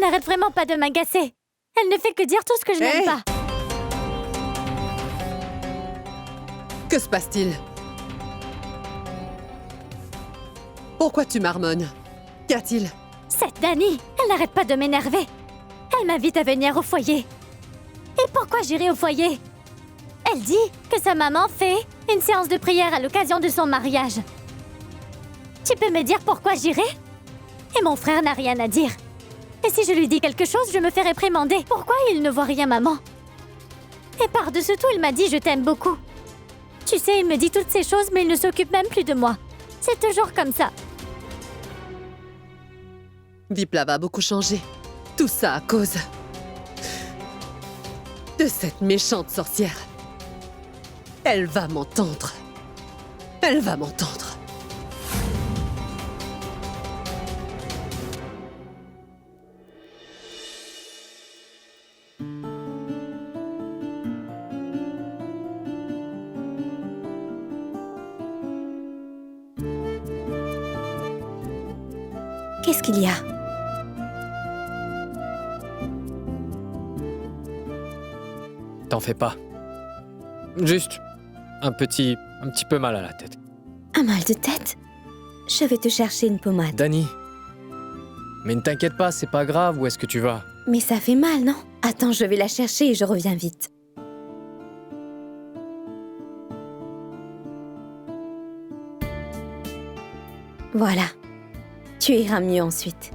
n'arrête vraiment pas de m'agacer. Elle ne fait que dire tout ce que je n'aime pas. Que se passe-t-il? Pourquoi tu marmonnes? Qu'y a-t-il? Cette Dani, elle n'arrête pas de m'énerver. Elle m'invite à venir au foyer. Et pourquoi j'irai au foyer? Elle dit que sa maman fait une séance de prière à l'occasion de son mariage. Tu peux me dire pourquoi j'irai? Et mon frère n'a rien à dire. Et si je lui dis quelque chose, je me fais réprimander. Pourquoi il ne voit rien, maman? Et par-dessus tout, il m'a dit « Je t'aime beaucoup ». Tu sais, il me dit toutes ces choses, mais il ne s'occupe même plus de moi. C'est toujours comme ça. Viplav a beaucoup changé. Tout ça à cause de cette méchante sorcière. Elle va m'entendre. Elle va m'entendre. Qu'est-ce qu'il y a? T'en fais pas. Juste un petit peu mal à la tête. Un mal de tête? Je vais te chercher une pommade. Dani. Mais ne t'inquiète pas, c'est pas grave, où est-ce que tu vas? Mais ça fait mal, non? Attends, je vais la chercher et je reviens vite. Voilà. Tu iras mieux ensuite.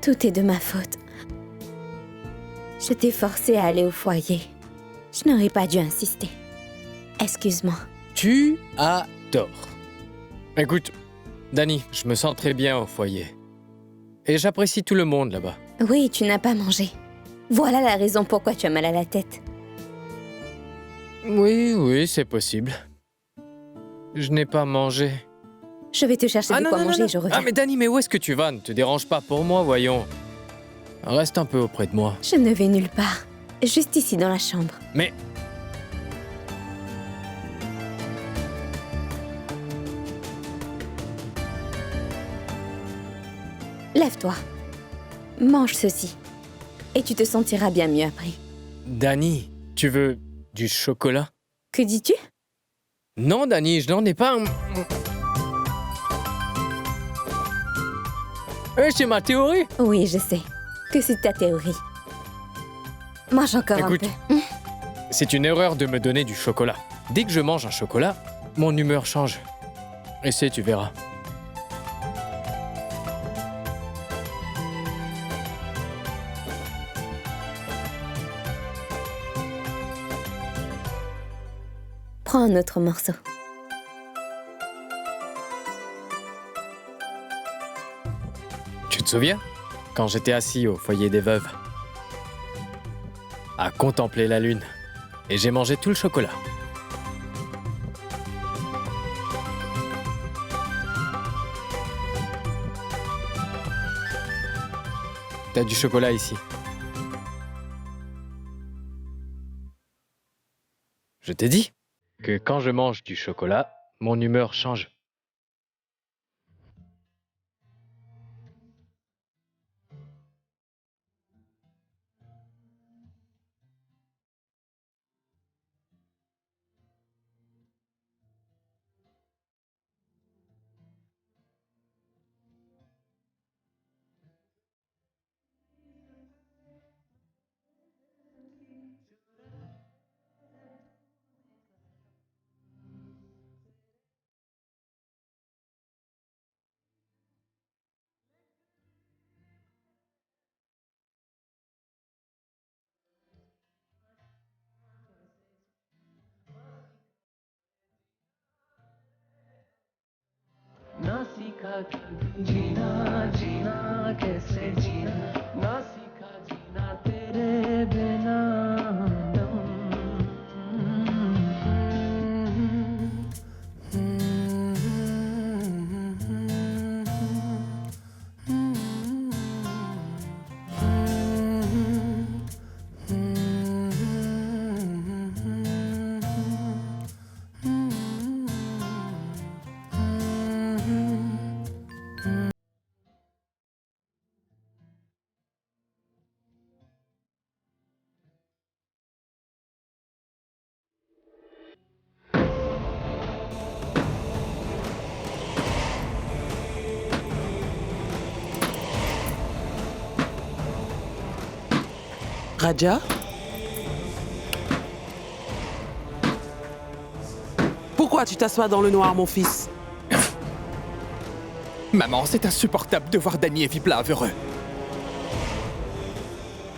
Tout est de ma faute. Je t'ai forcé à aller au foyer. Je n'aurais pas dû insister. Excuse-moi. Tu as tort. Écoute, Dani, je me sens très bien au foyer. Et j'apprécie tout le monde là-bas. Oui, tu n'as pas mangé. Voilà la raison pourquoi tu as mal à la tête. Oui, c'est possible. Je n'ai pas mangé. Je vais te chercher de quoi manger et je reviens. Ah mais Dani, mais où est-ce que tu vas? Ne te dérange pas pour moi, voyons. Reste un peu auprès de moi. Je ne vais nulle part. Juste ici dans la chambre. Mais... Lève-toi. Mange ceci. Et tu te sentiras bien mieux après. Dani, tu veux du chocolat? Que dis-tu? Non, Dani, je n'en ai pas. C'est ma théorie. Oui, je sais. Que c'est ta théorie. Mange encore Écoute, un peu. C'est une erreur de me donner du chocolat. Dès que je mange un chocolat, mon humeur change. Essaie, tu verras. Prends un autre morceau. Tu te souviens? Quand j'étais assis au foyer des veuves, à contempler la lune, et j'ai mangé tout le chocolat. T'as du chocolat ici. Je t'ai dit que quand je mange du chocolat, mon humeur change. ना सीखा कभी जीना जीना कैसे जीना ना सीखा जीना तेरे बिना Raja? Pourquoi tu t'assois dans le noir, mon fils? Maman, c'est insupportable de voir Dany et Viplav heureux.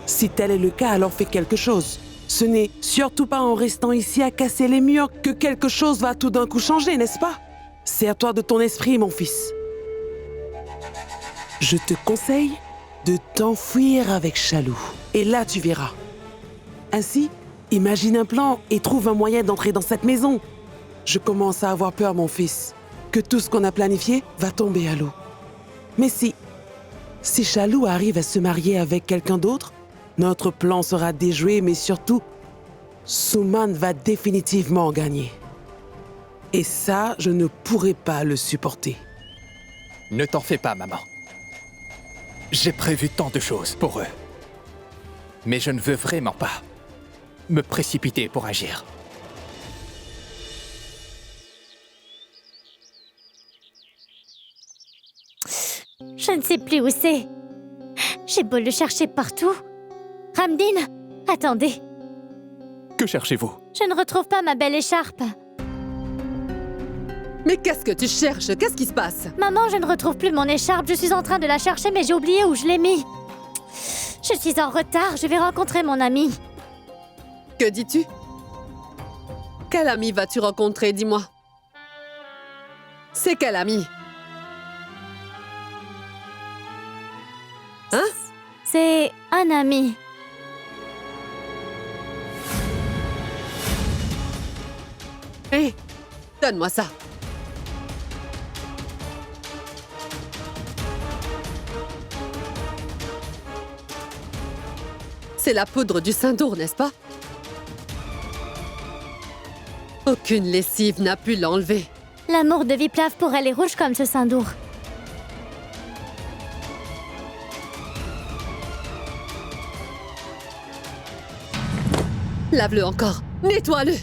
Si tel est le cas, alors fais quelque chose. Ce n'est surtout pas en restant ici à casser les murs que quelque chose va tout d'un coup changer, n'est-ce pas? Sers-toi de ton esprit, mon fils. Je te conseille de t'enfuir avec Shalou. Et là, tu verras. Ainsi, imagine un plan et trouve un moyen d'entrer dans cette maison. Je commence à avoir peur, mon fils, que tout ce qu'on a planifié va tomber à l'eau. Mais si Shalou arrive à se marier avec quelqu'un d'autre, notre plan sera déjoué, mais surtout, Suman va définitivement gagner. Et ça, je ne pourrai pas le supporter. Ne t'en fais pas, maman. J'ai prévu tant de choses pour eux. Mais je ne veux vraiment pas me précipiter pour agir. Je ne sais plus où c'est. J'ai beau le chercher partout. Ramdin, attendez. Que cherchez-vous? Je ne retrouve pas ma belle écharpe. Mais qu'est-ce que tu cherches? Qu'est-ce qui se passe? Maman, je ne retrouve plus mon écharpe. Je suis en train de la chercher, mais j'ai oublié où je l'ai mis. Je suis en retard. Je vais rencontrer mon ami. Que dis-tu? Quel ami vas-tu rencontrer, dis-moi? C'est quel ami? Hein? C'est un ami. Hé, donne-moi ça. C'est la poudre du Sindour, n'est-ce pas? Aucune lessive n'a pu l'enlever. L'amour de Viplav pour elle est rouge comme ce Sindour. Lave-le encore. Nettoie-le.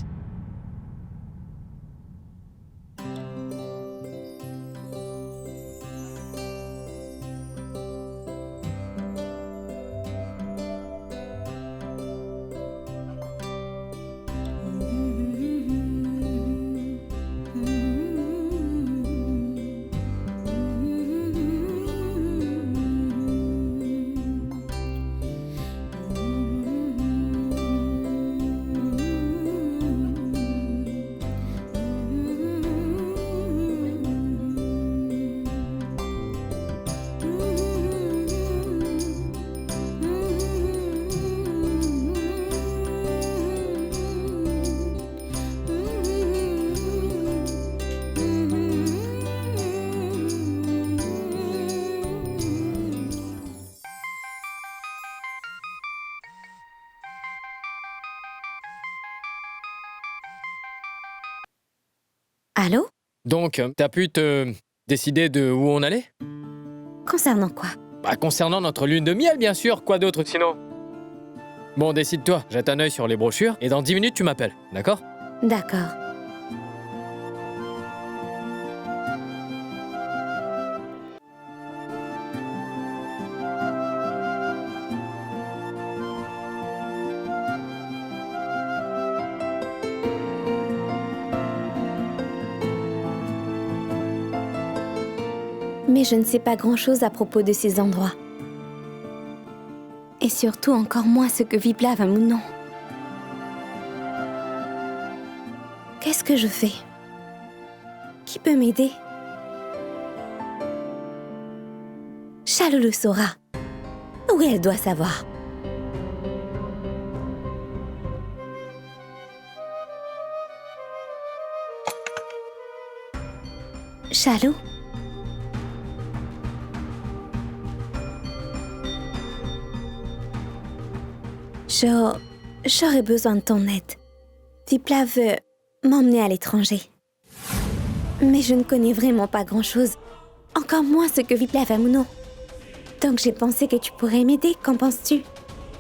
Allô? Donc, t'as pu te décider de où on allait? Concernant quoi? Bah, concernant notre lune de miel, bien sûr. Quoi d'autre sinon? Bon, décide-toi. Jette un œil sur les brochures et dans 10 minutes, tu m'appelles. D'accord? D'accord. Mais je ne sais pas grand-chose à propos de ces endroits. Et surtout encore moins ce que Viplav a Mounon. Qu'est-ce que je fais? Qui peut m'aider? Shalou le saura. Oui, elle doit savoir. Shalou? J'aurais besoin de ton aide. Viplav veut m'emmener à l'étranger. Mais je ne connais vraiment pas grand-chose. Encore moins ce que Viplav a Mounon. Donc j'ai pensé que tu pourrais m'aider. Qu'en penses-tu?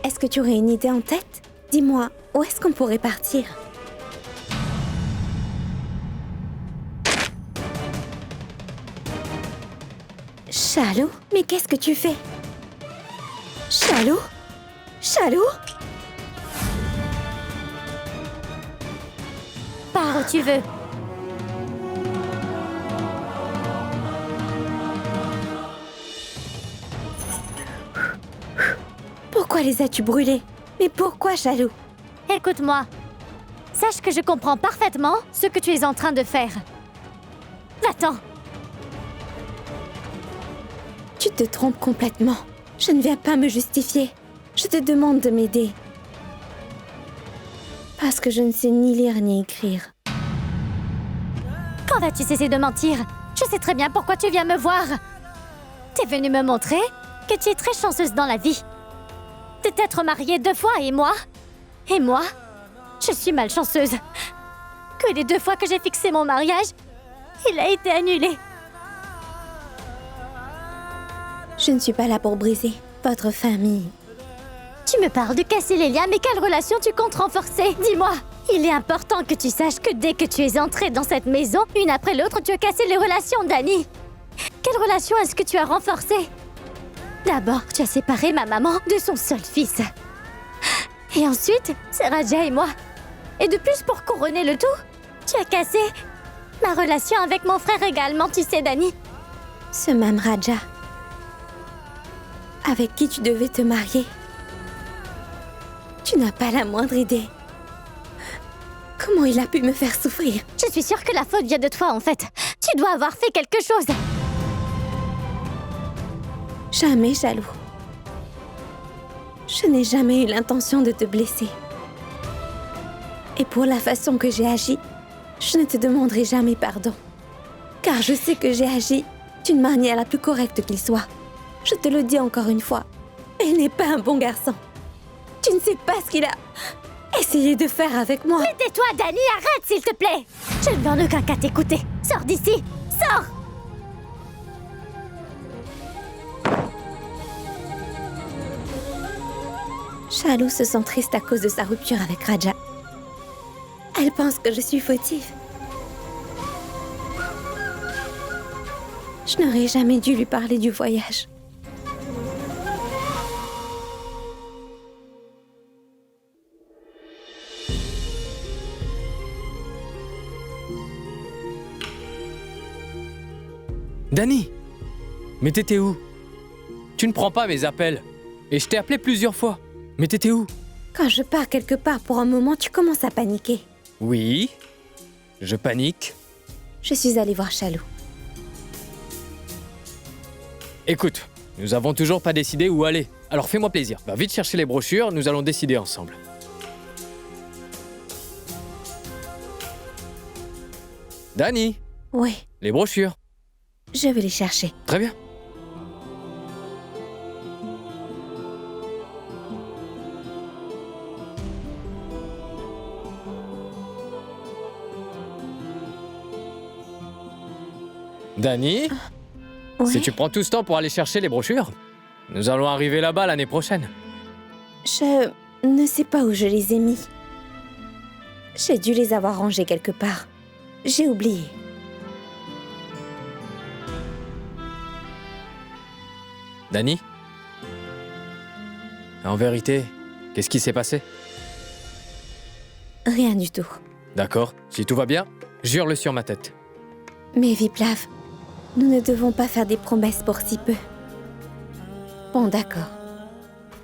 Est-ce que tu aurais une idée en tête? Dis-moi, où est-ce qu'on pourrait partir? Shalou? Mais qu'est-ce que tu fais? Shalou? Shalou? où tu veux. Pourquoi les as-tu brûlés? Mais pourquoi, Chalou? Écoute-moi. Sache que je comprends parfaitement ce que tu es en train de faire. Va-t'en. Tu te trompes complètement. Je ne viens pas me justifier. Je te demande de m'aider. Parce que je ne sais ni lire ni écrire. Quand vas-tu cesser de mentir? Je sais très bien pourquoi tu viens me voir. T'es venue me montrer que tu es très chanceuse dans la vie. De t'être mariée 2 fois et moi, je suis malchanceuse. Que les 2 fois que j'ai fixé mon mariage, il a été annulé. Je ne suis pas là pour briser votre famille. Tu me parles de casser les liens, mais quelle relation tu comptes renforcer? Dis-moi. Il est important que tu saches que dès que tu es entrée dans cette maison, une après l'autre, tu as cassé les relations, Dani. Quelle relation est-ce que tu as renforcée? D'abord, tu as séparé ma maman de son seul fils. Et ensuite, c'est Raja et moi. Et de plus, pour couronner le tout, tu as cassé ma relation avec mon frère également, tu sais, Dani. Ce même Raja, avec qui tu devais te marier. Tu n'as pas la moindre idée. Comment il a pu me faire souffrir? Je suis sûre que la faute vient de toi, en fait. Tu dois avoir fait quelque chose. Jamais, Chalou. Je n'ai jamais eu l'intention de te blesser. Et pour la façon que j'ai agi, je ne te demanderai jamais pardon. Car je sais que j'ai agi d'une manière la plus correcte qu'il soit. Je te le dis encore une fois, il n'est pas un bon garçon. Tu ne sais pas ce qu'il a essayé de faire avec moi. Mais tais-toi, Dani, arrête, s'il te plaît. Je ne veux en aucun cas t'écouter. Sors d'ici, sors. Chalou se sent triste à cause de sa rupture avec Raja. Elle pense que je suis fautive. Je n'aurais jamais dû lui parler du voyage. Dani! Mais t'étais où? Tu ne prends pas mes appels. Et je t'ai appelé plusieurs fois. Mais t'étais où? Quand je pars quelque part pour un moment, tu commences à paniquer. Oui, je panique. Je suis allée voir Chalou. Écoute, nous avons toujours pas décidé où aller. Alors fais-moi plaisir. Va vite chercher les brochures, nous allons décider ensemble. Dani, Oui, les brochures. je vais les chercher. Très bien. Dani, Oui, si tu prends tout ce temps pour aller chercher les brochures, nous allons arriver là-bas l'année prochaine. je ne sais pas où je les ai mis. J'ai dû les avoir rangés quelque part. J'ai oublié. Dani? En vérité, qu'est-ce qui s'est passé? Rien du tout. D'accord, si tout va bien, jure-le sur ma tête. Mais Viplav, nous ne devons pas faire des promesses pour si peu. Bon, d'accord.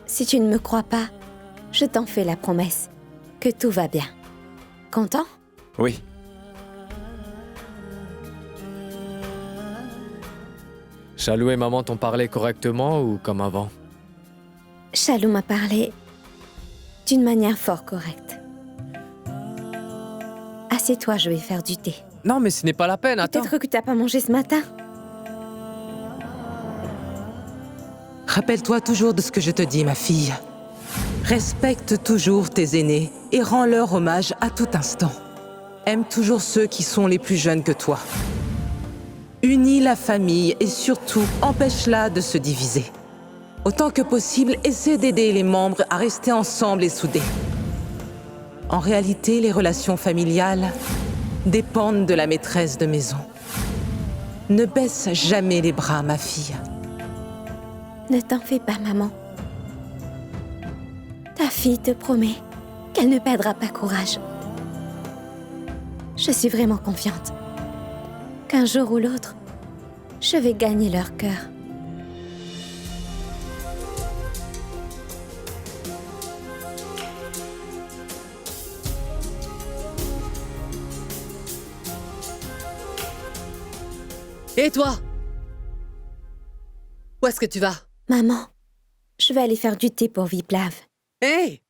Si tu ne me crois pas, je t'en fais la promesse que tout va bien. Content? Oui. Chalou et maman t'ont parlé correctement ou comme avant? Chalou m'a parlé d'une manière fort correcte. Assieds-toi, je vais faire du thé. Non, mais ce n'est pas la peine, attends. Peut-être que tu n'as pas mangé ce matin. Rappelle-toi toujours de ce que je te dis, ma fille. Respecte toujours tes aînés et rends-leur hommage à tout instant. Aime toujours ceux qui sont les plus jeunes que toi. Unis la famille et surtout, empêche-la de se diviser. Autant que possible, essaie d'aider les membres à rester ensemble et soudés. En réalité, les relations familiales dépendent de la maîtresse de maison. Ne baisse jamais les bras, ma fille. Ne t'en fais pas, maman. Ta fille te promet qu'elle ne perdra pas courage. Je suis vraiment confiante qu'un jour ou l'autre, je vais gagner leur cœur. Et toi? Où est-ce que tu vas? Maman, je vais aller faire du thé pour Viplav. Hé!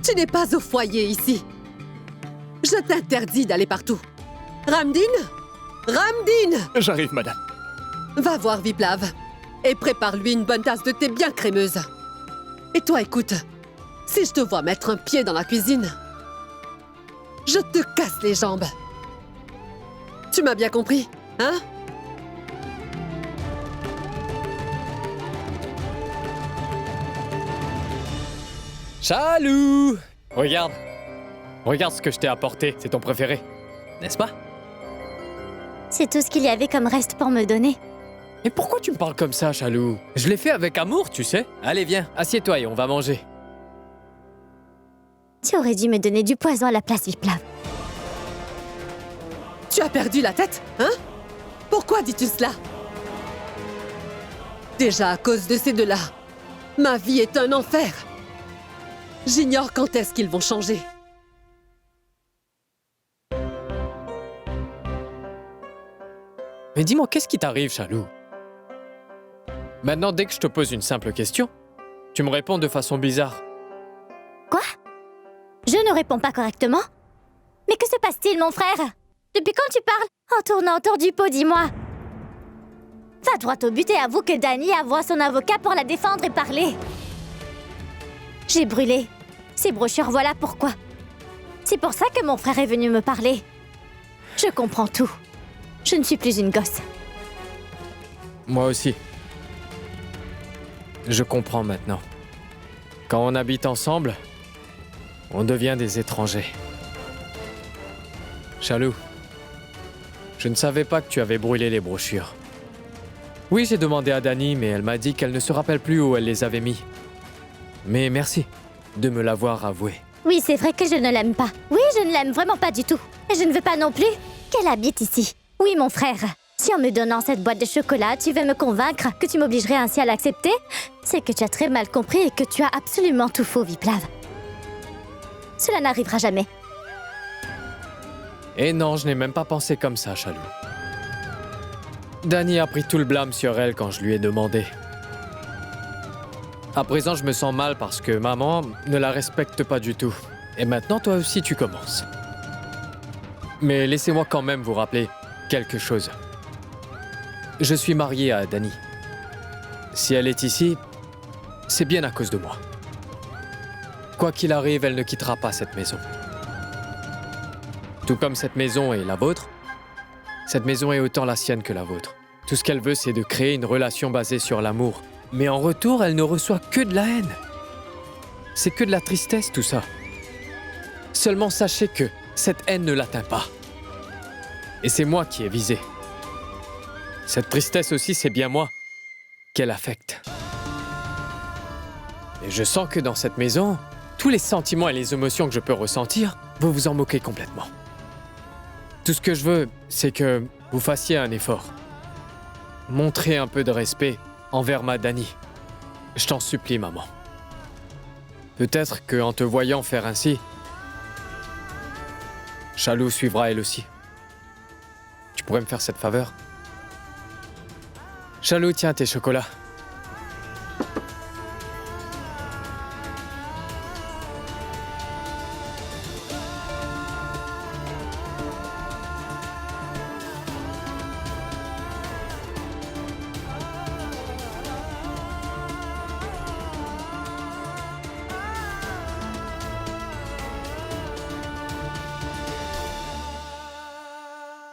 Tu n'es pas au foyer ici. Je t'interdis d'aller partout. Ramdin? Ramdin! J'arrive, madame. Va voir Viplav et prépare-lui une bonne tasse de thé bien crémeuse. Et toi, écoute, si je te vois mettre un pied dans la cuisine, je te casse les jambes. Tu m'as bien compris, hein? Chalou! Regarde. Regarde ce que je t'ai apporté. C'est ton préféré. N'est-ce pas? C'est tout ce qu'il y avait comme reste pour me donner. Et pourquoi tu me parles comme ça, Chalou? Je l'ai fait avec amour, tu sais. Allez, viens, assieds-toi et on va manger. Tu aurais dû me donner du poison à la place, Viplav. Tu as perdu la tête, hein? Pourquoi dis-tu cela? Déjà à cause de ces deux-là, ma vie est un enfer. J'ignore quand est-ce qu'ils vont changer. Mais dis-moi, qu'est-ce qui t'arrive, Chalou? Maintenant, dès que je te pose une simple question, tu me réponds de façon bizarre. Quoi? Je ne réponds pas correctement? Mais que se passe-t-il, mon frère? Depuis quand tu parles? En tournant autour du pot, dis-moi. Va droit au but et avoue que Dani envoie son avocat pour la défendre et parler. J'ai brûlé ces brochures, voilà pourquoi. C'est pour ça que mon frère est venu me parler. Je comprends tout. Je ne suis plus une gosse. Moi aussi. Je comprends maintenant. Quand on habite ensemble, on devient des étrangers. Chalou, je ne savais pas que tu avais brûlé les brochures. Oui, j'ai demandé à Dani, mais elle m'a dit qu'elle ne se rappelle plus où elle les avait mis. Mais merci de me l'avoir avoué. Oui, c'est vrai que je ne l'aime pas. Oui, je ne l'aime vraiment pas du tout. Et je ne veux pas non plus qu'elle habite ici. Oui, mon frère. Si en me donnant cette boîte de chocolat, tu veux me convaincre que tu m'obligerais ainsi à l'accepter, c'est que tu as très mal compris et que tu as absolument tout faux, Viplav. Cela n'arrivera jamais. Et non, je n'ai même pas pensé comme ça, Chalou. Dani a pris tout le blâme sur elle quand je lui ai demandé. À présent, je me sens mal parce que maman ne la respecte pas du tout. Et maintenant, toi aussi, tu commences. Mais laissez-moi quand même vous rappeler quelque chose. Je suis marié à Dani. Si elle est ici, c'est bien à cause de moi. Quoi qu'il arrive, elle ne quittera pas cette maison. Tout comme cette maison est la vôtre, cette maison est autant la sienne que la vôtre. Tout ce qu'elle veut, c'est de créer une relation basée sur l'amour. Mais en retour, elle ne reçoit que de la haine. C'est que de la tristesse, tout ça. Seulement sachez que cette haine ne l'atteint pas. Et c'est moi qui ai visé. Cette tristesse aussi, c'est bien moi qu'elle affecte. Et je sens que dans cette maison, tous les sentiments et les émotions que je peux ressentir, vous vous en moquez complètement. Tout ce que je veux, c'est que vous fassiez un effort. Montrez un peu de respect envers ma Dani. Je t'en supplie, maman. Peut-être qu'en te voyant faire ainsi, Chalou suivra elle aussi. Tu pourrais me faire cette faveur? Chalou, tiens tes chocolats.